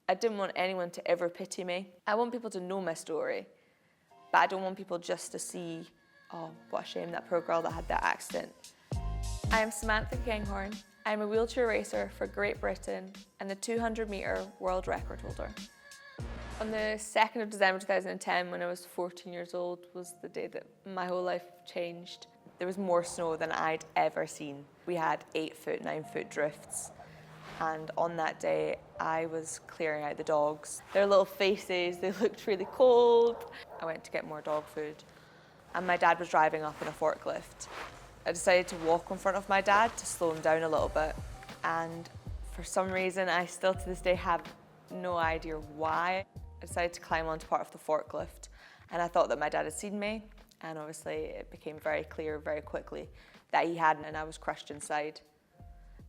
I didn't want anyone to ever pity me. I want people to know my story, but I don't want people just to see, oh, what a shame, that poor girl that had that accident. I am Samantha Kinghorn. I'm a wheelchair racer for Great Britain and the 200-metre world record holder. On the 2nd of December 2010, when I was 14 years old, was the day that my whole life changed. There was more snow than I'd ever seen. We had 8-foot, 9-foot drifts. And on that day, I was clearing out the dogs. Their little faces, they looked really cold. I went to get more dog food, and my dad was driving up in a forklift. I decided to walk in front of my dad to slow him down a little bit. And for some reason, I still to this day have no idea why. I decided to climb onto part of the forklift, and I thought that my dad had seen me, and obviously it became very clear very quickly that he hadn't, and I was crushed inside.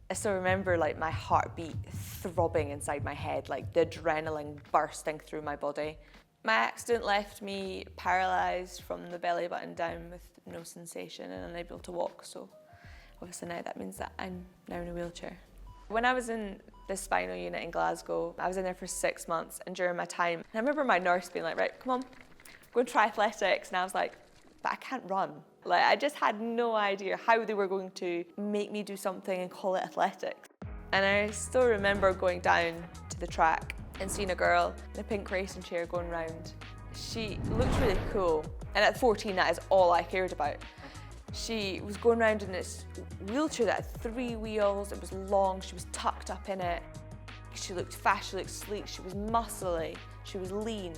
I still remember like my heartbeat throbbing inside my head, like the adrenaline bursting through my body. My accident left me paralysed from the belly button down with no sensation and unable to walk, so obviously now that means that I'm now in a wheelchair. When I was in the spinal unit in Glasgow, I was in there for 6 months, and during my time, I remember my nurse being like, right, come on, go and try athletics, and I was like, but I can't run. Like, I just had no idea how they were going to make me do something and call it athletics. And I still remember going down to the track and seeing a girl in a pink racing chair going round. She looked really cool, and at 14, that is all I cared about. She was going around in this wheelchair that had 3 wheels, it was long, she was tucked up in it. She looked fast, she looked sleek, she was muscly, she was lean,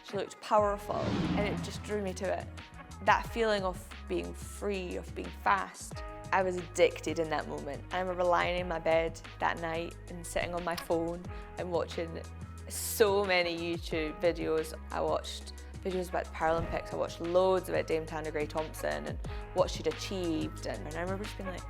she looked powerful, and it just drew me to it. That feeling of being free, of being fast, I was addicted in that moment. I remember lying in my bed that night and sitting on my phone and watching so many YouTube videos. I watched videos about the Paralympics, I watched loads about Dame Tana Gray-Thompson and what she'd achieved, and I remember just being like,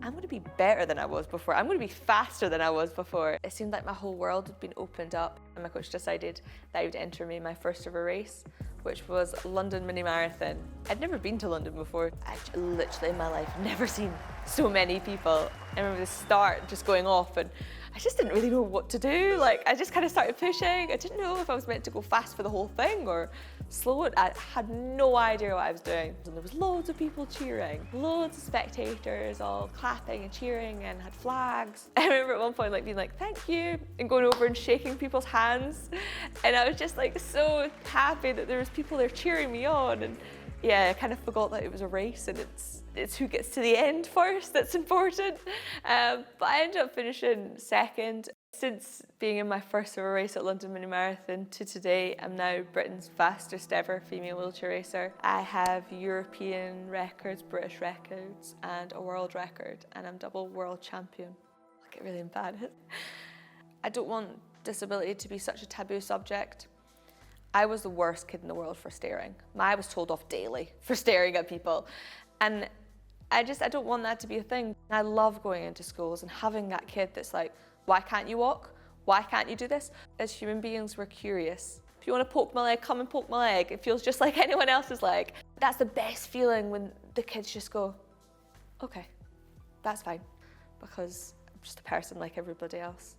I'm going to be better than I was before, I'm going to be faster than I was before. It seemed like my whole world had been opened up, and my coach decided that he would enter me in my first ever race, which was London Mini Marathon. I'd never been to London before. I'd literally in my life never seen so many people. I remember the start just going off, and I just didn't really know what to do. Like, I just kind of started pushing. I didn't know if I was meant to go fast for the whole thing or slow it. I had no idea what I was doing. And there was loads of people cheering, loads of spectators all clapping and cheering and had flags. I remember at one point like being like, thank you, and going over and shaking people's hands. And I was just like so happy that there was people there cheering me on. And yeah, I kind of forgot that it was a race, and it's who gets to the end first that's important. But I ended up finishing second. Since being in my first ever race at London Mini Marathon to today, I'm now Britain's fastest ever female wheelchair racer. I have European records, British records, and a world record, and I'm double world champion. I get really embarrassed. I don't want disability to be such a taboo subject. I was the worst kid in the world for staring. I was told off daily for staring at people. And I don't want that to be a thing. I love going into schools and having that kid that's like, why can't you walk? Why can't you do this? As human beings, we're curious. If you want to poke my leg, come and poke my leg. It feels just like anyone else's leg. That's the best feeling when the kids just go, okay, that's fine, because I'm just a person like everybody else.